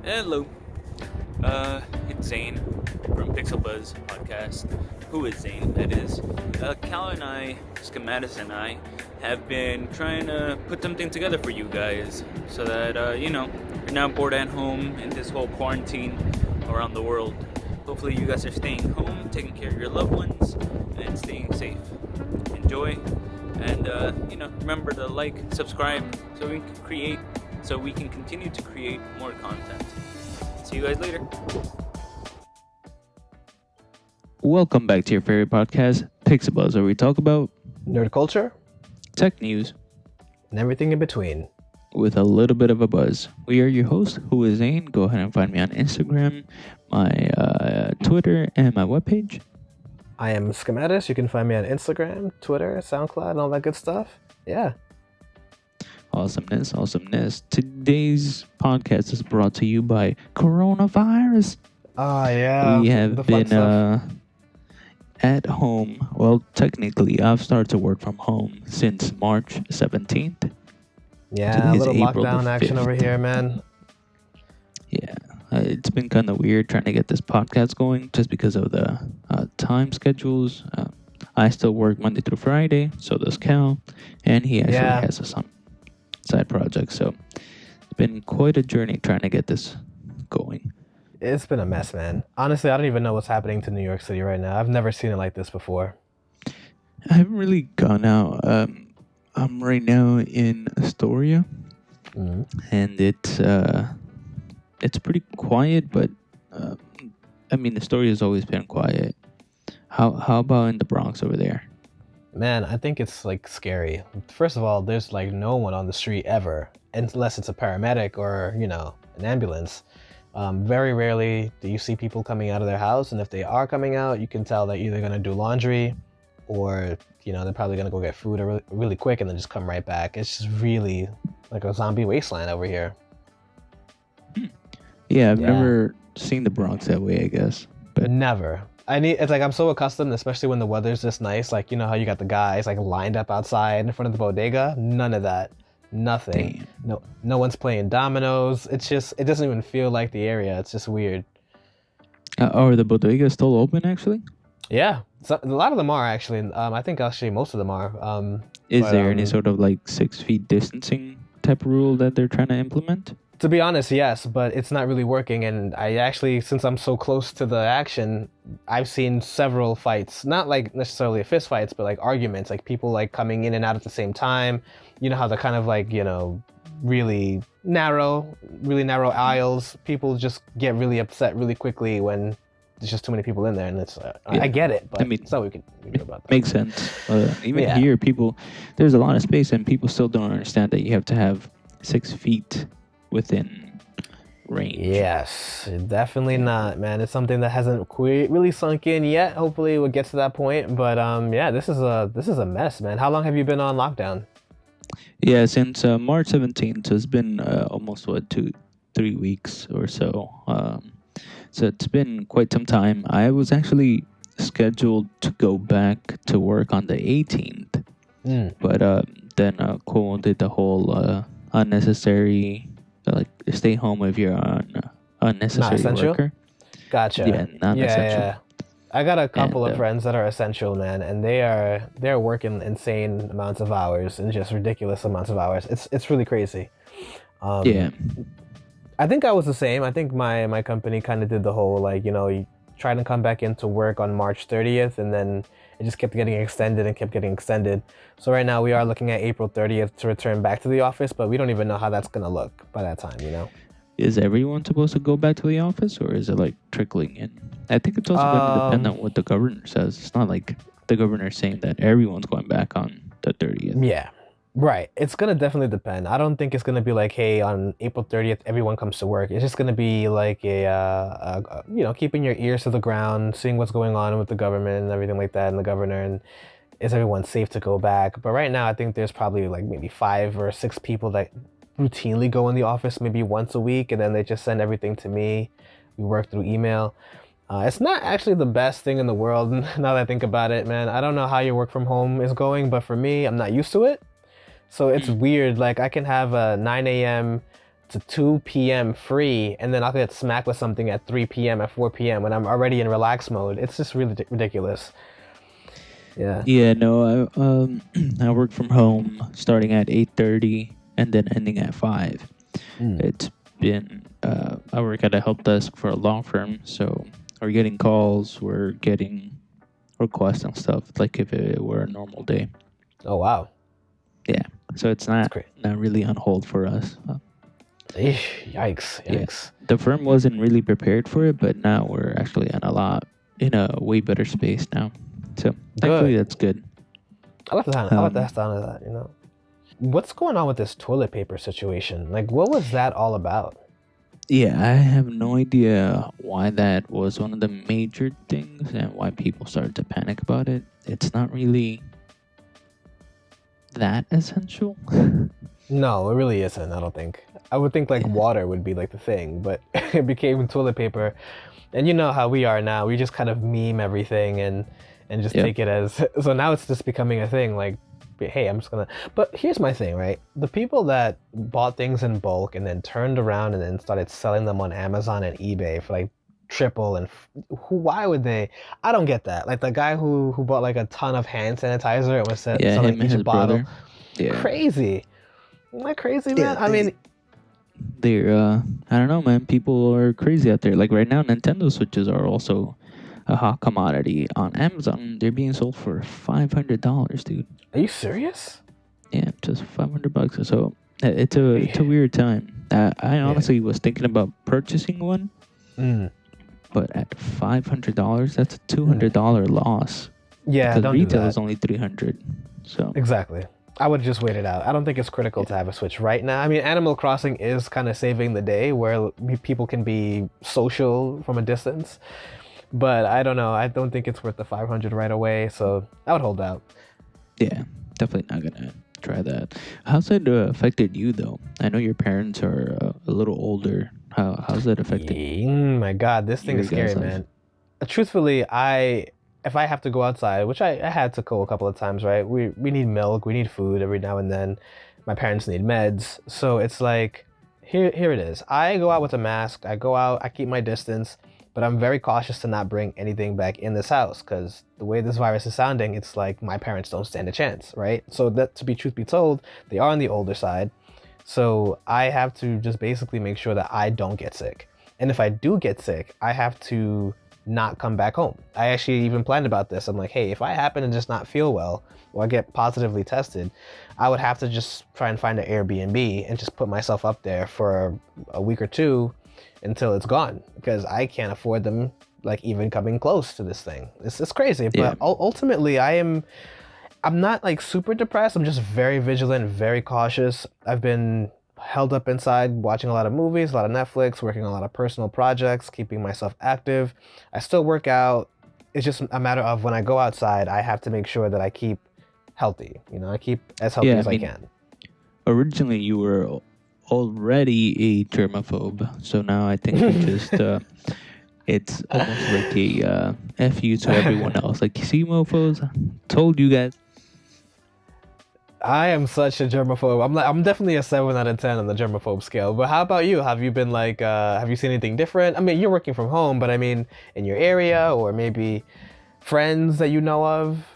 Hello, it's Zane from Pixel Buzz Podcast. Who is Zane? That is. Cal and I, Schematis and I, have been trying to put something together for you guys so that, you're not bored at home in this whole quarantine around the world. Hopefully, you guys are staying home, taking care of your loved ones, and staying safe. Enjoy, and, remember to like, subscribe, so we can continue to create more content. See you guys later. Welcome back to your favorite podcast, Pixel Buzz, where we talk about Nerd culture tech news and everything in between. with a little bit of a buzz. We are your host, who is Zane. Go ahead and find me on Instagram, my Twitter, and my webpage. I am Schematis. You can find me on Instagram, Twitter, SoundCloud, and all that good stuff. Yeah. Awesomeness. Today's podcast is brought to you by coronavirus. Oh, yeah. We have the fun been stuff. at home. Well, technically, I've started to work from home since March 17th. Yeah, a today's little April lockdown the action 5th. over here, man. Yeah, it's been kind of weird trying to get this podcast going just because of the time schedules. I still work Monday through Friday, so does Cal, and he actually Yeah. has some side projects. So it's been quite a journey trying to get this going. It's been a mess, man. Honestly, I don't even know what's happening to New York City right now. I've never seen it like this before. I haven't really gone out. I'm right now in Astoria, Mhm. and it's pretty quiet, but Astoria has always been quiet. How about in the Bronx over there? Man, I think it's like scary. First of all, there's like no one on the street ever, unless it's a paramedic or, an ambulance. Very rarely do you see people coming out of their house, and if they are coming out, you can tell they're either going to do laundry or, they're probably going to go get food really, really quick and then just come right back. It's just really like a zombie wasteland over here. Yeah, I've Yeah. never seen the Bronx that way, I guess. But Never. It's like I'm so accustomed, especially when the weather's this nice. Like, how you got the guys like lined up outside in front of the bodega? None of that. Nothing. Damn. No one's playing dominoes. It doesn't even feel like the area. It's just weird. Are the bodegas still open, actually? Yeah, so, a lot of them are actually. I think actually most of them are. Is But, there any sort of like 6 feet distancing type rule that they're trying to implement? To be honest, yes, but it's not really working. And I actually, since I'm so close to the action, I've seen several fights. Not like necessarily fist fights, but like arguments, like people like coming in and out at the same time. You know how they're kind of like, really narrow aisles. People just get really upset really quickly when there's just too many people in there, and it's I get it, but it's not what we can do about that. Makes sense. Even Yeah. here, there's a lot of space, and people still don't understand that you have to have 6 feet within range. Yes, definitely not, man. It's something that hasn't really sunk in yet. Hopefully, we'll get to that point. But yeah, this is a mess, man. How long have you been on lockdown? Yeah, since March 17th, so it's been almost 3 weeks or so. So it's been quite some time. I was actually scheduled to go back to work on the 18th, but then Cole did the whole unnecessary, stay home if you're an unnecessary essential? worker. Gotcha. Yeah, non-essential. Yeah. I got a couple And, of friends that are essential, man, and they're working insane amounts of hours and just ridiculous amounts of hours. It's really crazy. Yeah. I think I was the same. I think my company kind of did the whole you try to come back into work on March 30th, and then it just kept getting extended. So right now we are looking at April 30th to return back to the office, but we don't even know how that's gonna look by that time. Is everyone supposed to go back to the office, or is it like trickling in? I think it's also going to depend on what the governor says. It's not like the governor saying that everyone's going back on the 30th. Yeah, right. It's gonna definitely depend. I don't think it's gonna be like, hey, on April 30th, everyone comes to work. It's just gonna be like keeping your ears to the ground, seeing what's going on with the government and everything like that, and the governor, and is everyone safe to go back? But right now, I think there's probably like maybe 5 or 6 people that routinely go in the office maybe once a week, and then they just send everything to me. We work through email. It's not actually the best thing in the world now that I think about it, man. I don't know how your work from home is going, but for me, I'm not used to it. So it's weird. Like I can have a 9 a.m. to 2 p.m. free, and then I'll get smacked with something at 3 p.m. at 4 p.m. when I'm already in relax mode. It's just really ridiculous. Yeah. Yeah, no, I work from home starting at 8:30 and then ending at 5. It's been I work at a help desk for a law firm, so we're getting calls, we're getting requests and stuff like if it were a normal day. Oh wow. Yeah, so it's not great. not really on hold for us. Yikes. Yeah. The firm wasn't really prepared for it, but now we're actually in a way better space now. So thankfully that's good. I like the sound of that, you know. What's going on with this toilet paper situation? Like, what was that all about? Yeah, I have no idea why that was one of the major things and why people started to panic about it. It's not really that essential. No, it really isn't, I don't think. I would think like water would be like the thing, but it became toilet paper. And you know how we are now. We just kind of meme everything and just take it as... So now it's just becoming a thing like, hey, I'm just gonna... But here's my thing, right? The people that bought things in bulk and then turned around and then started selling them on Amazon and eBay for like triple and why would they? I don't get that. Like the guy who bought like a ton of hand sanitizer and was selling each bottle. Yeah. Crazy. Am I crazy, man? I mean... They're, I don't know, man. People are crazy out there. Like right now, Nintendo Switches are also a hot commodity on Amazon. They're being sold for $500, dude. Are you serious? Yeah, just $500 or so. It's a weird time. I honestly was thinking about purchasing one, but at $500, that's a $200 loss. Yeah, because don't retail do that. is only $300. So exactly. I would just wait it out. I don't think it's critical to have a Switch right now. I mean, Animal Crossing is kind of saving the day where people can be social from a distance. But I don't know. I don't think it's worth the $500 right away. So I would hold out. Yeah, definitely not going to try that. How's that affected you, though? I know your parents are a little older. How's that affected my God, this thing is scary, man. Truthfully, if I have to go outside, which I had to go a couple of times, right? We need milk, we need food every now and then. My parents need meds. So it's like, here it is. I go out with a mask. I go out, I keep my distance, but I'm very cautious to not bring anything back in this house because the way this virus is sounding, it's like my parents don't stand a chance, right? So that, to be truth be told, they are on the older side. So I have to just basically make sure that I don't get sick. And if I do get sick, I have to not come back home. I actually even planned about this. I'm like, hey, if I happen to just not feel well or I get positively tested, I would have to just try and find an Airbnb and just put myself up there for a week or two until it's gone because I can't afford them like even coming close to this thing. It's crazy, but ultimately I'm not like super depressed. I'm just very vigilant, very cautious. I've been held up inside watching a lot of movies, a lot of Netflix, working on a lot of personal projects, keeping myself active. I still work out. It's just a matter of when I go outside, I have to make sure that I keep healthy. You know, I keep as healthy as I can. Originally, you were already a germaphobe, so now I think you just it's almost like a F you to everyone else. Like, see, mofos, told you guys. I am such a germaphobe. I'm definitely a 7 out of 10 on the germaphobe scale. But how about you? Have you been like, have you seen anything different? I mean, you're working from home, but I mean, in your area or maybe friends that you know of?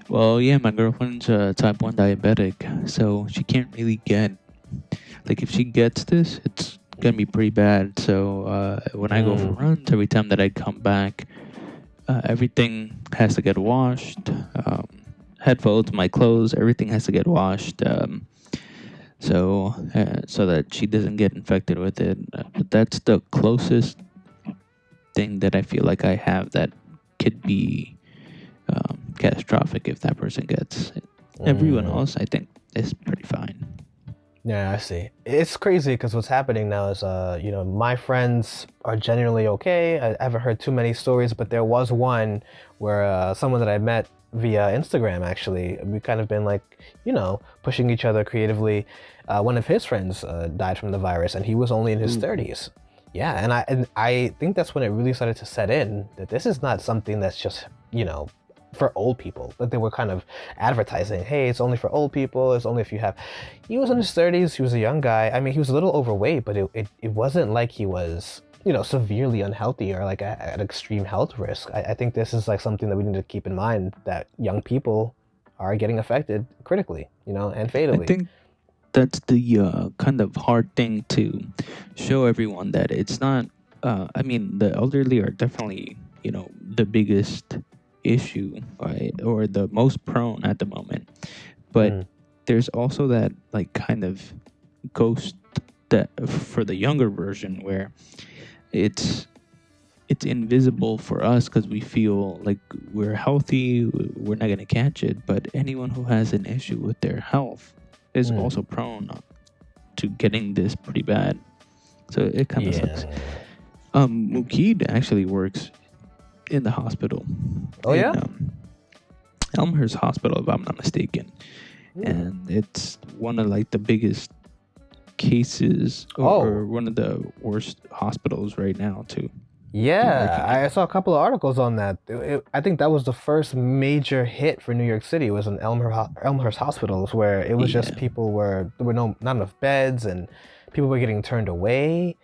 Well, yeah, my girlfriend's type 1 diabetic, so she can't really get, like, if she gets this, it's gonna be pretty bad. So when I go for runs, every time that I come back, everything has to get washed. Headphones, my clothes, everything has to get washed, so that she doesn't get infected with it. But that's the closest thing that I feel like I have that could be catastrophic if that person gets it. Everyone else, I think, is pretty fine. Yeah, I see. It's crazy because what's happening now is, my friends are generally okay. I haven't heard too many stories, but there was one where someone that I met via Instagram, actually, we kind of been like, pushing each other creatively. One of his friends died from the virus, and he was only in his 30s. Yeah, and I think that's when it really started to set in that this is not something that's just, for old people. That they were kind of advertising, hey, it's only for old people. It's only if you have. He was in his 30s. He was a young guy. I mean, he was a little overweight, but it wasn't like he was, severely unhealthy or like at extreme health risk. I think this is like something that we need to keep in mind, that young people are getting affected critically, and I fatally. think that's the kind of hard thing to show everyone, that it's not. I mean, the elderly are definitely, the biggest issue, right, or the most prone at the moment. But there's also that like kind of ghost that for the younger version, where it's invisible for us because we feel like we're healthy, we're not gonna catch it. But anyone who has an issue with their health is also prone to getting this pretty bad. So it kind of sucks. Mukid actually works in the hospital. Oh, yeah? Elmhurst Hospital, if I'm not mistaken. And it's one of like the biggest cases, or one of the worst hospitals right now too. Yeah, I saw a couple of articles on that. I think that was the first major hit for New York City, was in Elmhurst hospitals, where it was just there were not enough beds and people were getting turned away.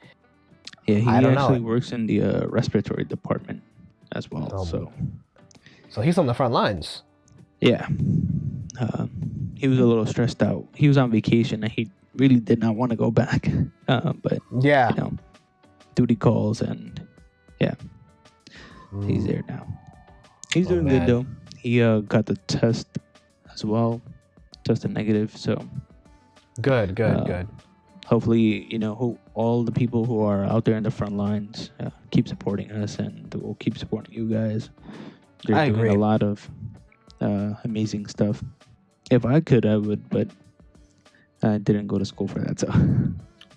Yeah, he actually works in the respiratory department as well. So he's on the front lines. Yeah. He was a little stressed out. He was on vacation and he really did not want to go back. But duty calls, and he's there now. He's doing good though. He got the test as well, tested negative. So good. Hopefully, all the people who are out there in the front lines keep supporting us, and we'll keep supporting you guys. They're doing a lot of amazing stuff. If I could, I would, but I didn't go to school for that. So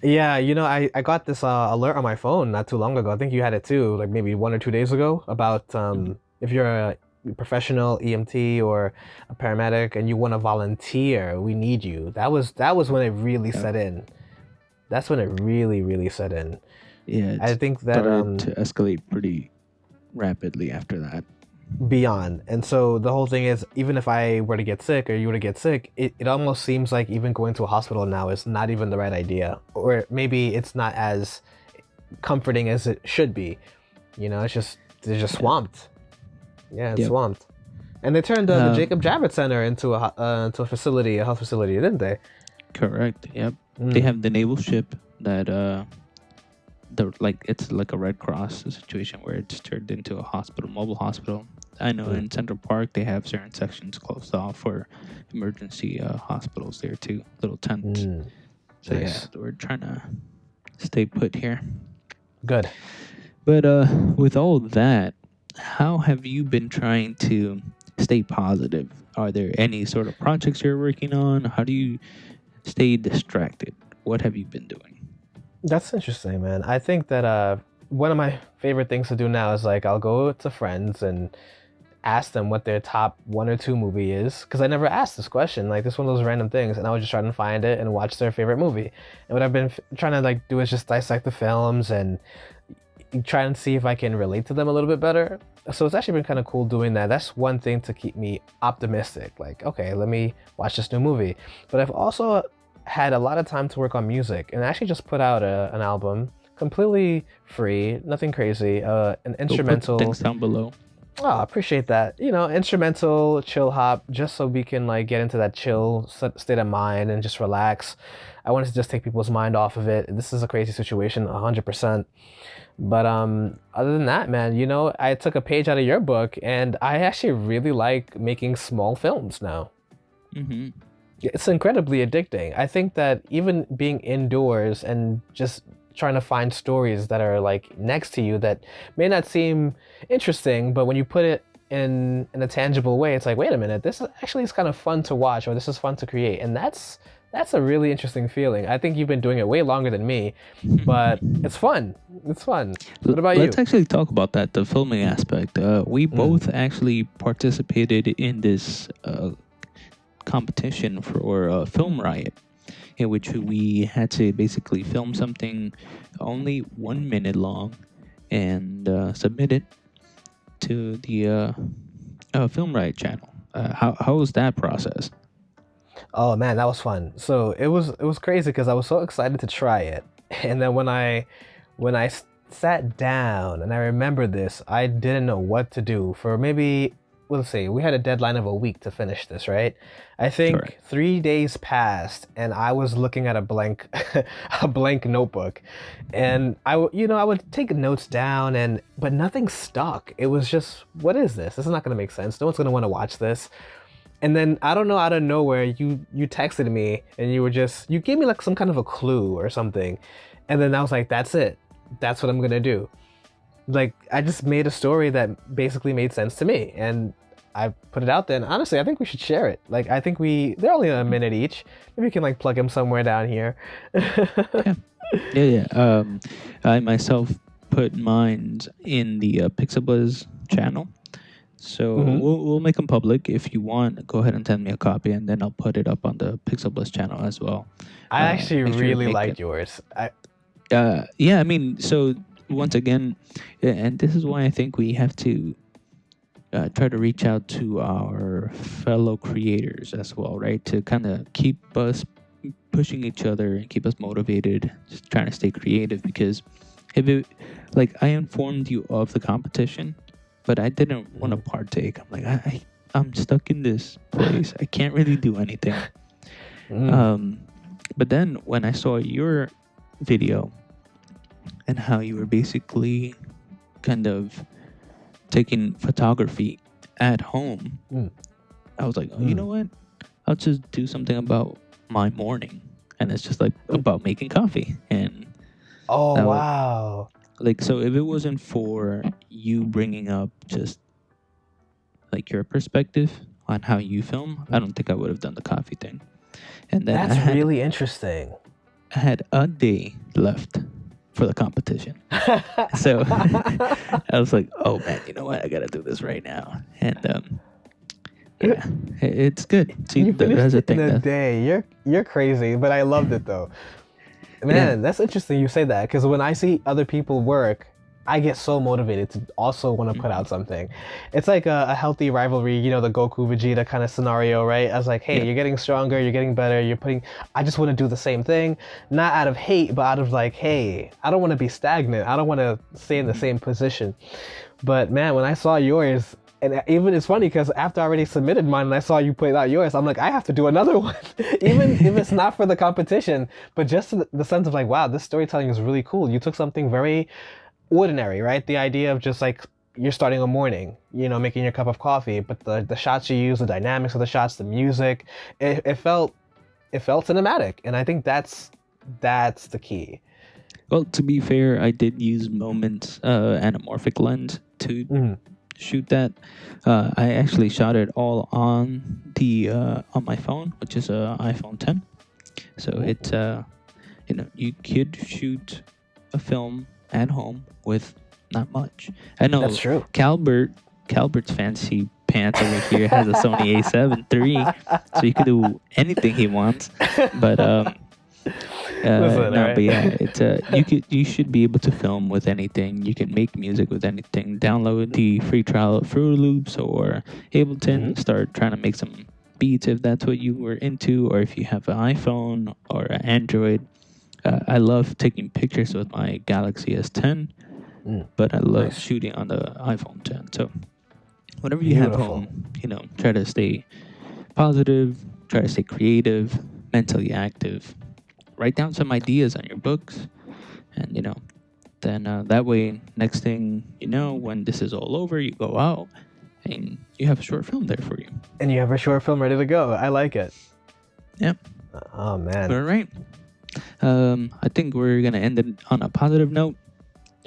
yeah, I got this alert on my phone not too long ago. I think you had it too, like maybe 1 or 2 days ago, about if you're a professional EMT or a paramedic and you want to volunteer, we need you. That was when it really set in. That's when it really set in. Yeah, I think that started to escalate pretty rapidly after that. Beyond. And so the whole thing is, even if I were to get sick or you were to get sick, it almost seems like even going to a hospital now is not even the right idea, or maybe it's not as comforting as it should be. It's just, they're just swamped. Yeah, it's swamped. And they turned the Jacob Javits Center into a health facility, didn't they? Correct. Yep. They have the naval ship that it's like a Red Cross situation where it's turned into a hospital, mobile hospital. I know in Central Park they have certain sections closed off for emergency hospitals there too, little tents. So nice. Yeah, we're trying to stay put here. Good. But with all that, how have you been trying to stay positive? Are there any sort of projects you're working on? How do you stay distracted? What have you been doing? That's interesting, man. I think that one of my favorite things to do now is like I'll go to friends and ask them what their top 1 or 2 movie is, because I never asked this question. Like, this one of those random things, and I would just try to find it and watch their favorite movie. And what I've been trying to like do is just dissect the films and try and see if I can relate to them a little bit better. So it's actually been kind of cool doing that. That's one thing to keep me optimistic. Like, okay, let me watch this new movie. But I've also had a lot of time to work on music, and I actually just put out an album completely free, nothing crazy, an instrumental. Put links down below. Oh, I appreciate that. Instrumental chill hop, just so we can like get into that chill state of mind and just relax. I wanted to just take people's mind off of it. This is a crazy situation, 100%. But other than that, man, I took a page out of your book, and I actually really like making small films now. Mm-hmm. It's incredibly addicting. I think that even being indoors and just trying to find stories that are like next to you that may not seem interesting, but when you put it in a tangible way, it's like, wait a minute, this is kind of fun to watch, or this is fun to create. And that's a really interesting feeling. I think you've been doing it way longer than me, but it's fun. It's fun. What about you? Let's actually talk about that, the filming aspect. We both actually participated in this competition for a film riot, in which we had to basically film something only 1 minute long and submit it to the Film Riot channel. How was that process? Oh man, that was fun. So it was crazy because I was so excited to try it, and then when I sat down and I remember this, I didn't know what to do for maybe, let's see, we had a deadline of a week to finish this, right? I Correct. think 3 days passed and I was looking at a blank a blank notebook, and I would take notes down, and but nothing stuck. It was just, what is this? This is not going to make sense. No one's going to want to watch this. And then I don't know, out of nowhere, you texted me and you gave me like some kind of a clue or something, and then I was like, that's it, that's what I'm gonna do. Like, I just made a story that basically made sense to me, and I put it out there. And honestly, I think we should share it. Like, I think they're only a minute each. Maybe we can like plug them somewhere down here. Yeah, yeah, yeah. I myself put mine in the Pixabuzz channel. So Mhm. we'll make them public. If you want, go ahead and send me a copy, and then I'll put it up on the Pixabuzz channel as well. I actually Make sure to really make liked it. yours. Yeah, I mean, so once again, and this is why I think we have to try to reach out to our fellow creators as well, right? To kind of keep us pushing each other and keep us motivated, just trying to stay creative. Because if it, like, I informed you of the competition, but I didn't want to partake. I'm like, I'm stuck in this place. I can't really do anything. Mm. But then when I saw your video and how you were basically kind of taking photography at home, Mm. I was like, oh, you know what? I'll just do something about my morning. And it's just like about making coffee. And Oh that was, wow. like, so if it wasn't for you bringing up just like your perspective on how you film, I don't think I would have done the coffee thing. And then That's really interesting. I had a day left for the competition. So I was like, oh man, you know what? I gotta do this right now. And yeah, it's good. See, You finished that's the it in thing. a day. You're crazy, but I loved it though. Man, that's interesting you say that, because when I see other people work, I get so motivated to also want to put out something. It's like a healthy rivalry, the Goku Vegeta kind of scenario, right? I was like, hey, Yeah. you're getting stronger, you're getting better, I just want to do the same thing, not out of hate, but out of like, hey, I don't want to be stagnant. I don't want to stay in the same position. But man, when I saw yours, and even it's funny because after I already submitted mine and I saw you put out yours, I'm like, I have to do another one, even if it's not for the competition, but just the sense of like, wow, this storytelling is really cool. You took something very ordinary, right? The idea of just like you're starting a morning, making your cup of coffee, but the shots you use, the dynamics of the shots, the music, it felt cinematic, and I think that's the key. Well, to be fair, I did use Moment's anamorphic lens to shoot that. I actually shot it all on the on my phone, which is a iPhone 10. So it's you could shoot a film at home with not much. I know That's true. Calbert's fancy pants over here has a Sony A7 III, so he could do anything he wants. But Listen, no, alright. but yeah, it's you should be able to film with anything. You can make music with anything. Download the free trial of Fruit Loops or Ableton. Start trying to make some beats if that's what you were into, or if you have an iPhone or an Android. I love taking pictures with my Galaxy S10, but I love Nice. shooting on the iPhone 10. So whenever you have Beautiful. home, try to stay positive, try to stay creative, mentally active. Write down some ideas on your books, and then that way, next thing you know, when this is all over, you go out and you have a short film there for you. And you have a short film ready to go. I like it. Yep. Oh man, All right. I think we're gonna end it on a positive note.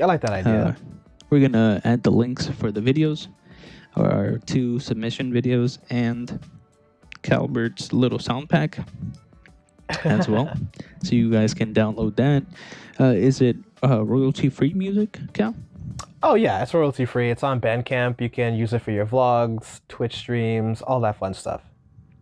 I like that idea. We're gonna add the links for the videos, or our 2 submission videos, and Calbert's little sound pack as well, so you guys can download that. Is it royalty-free music, Cal? Oh yeah, it's royalty free. It's on Bandcamp. You can use it for your vlogs, Twitch streams, all that fun stuff.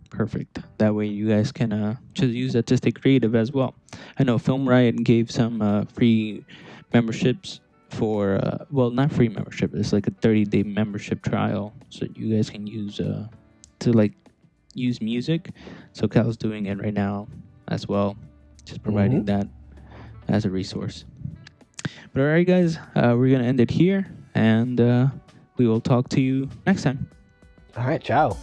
Perfect. That way you guys can just use that to stay creative as well. I know Film Riot gave some free memberships for well, not free membership. It's like a 30-day membership trial, so you guys can use to like use music. So Cal's doing it right now as well, just providing that as a resource. But all right, guys, we're gonna end it here, and we will talk to you next time. All right, ciao.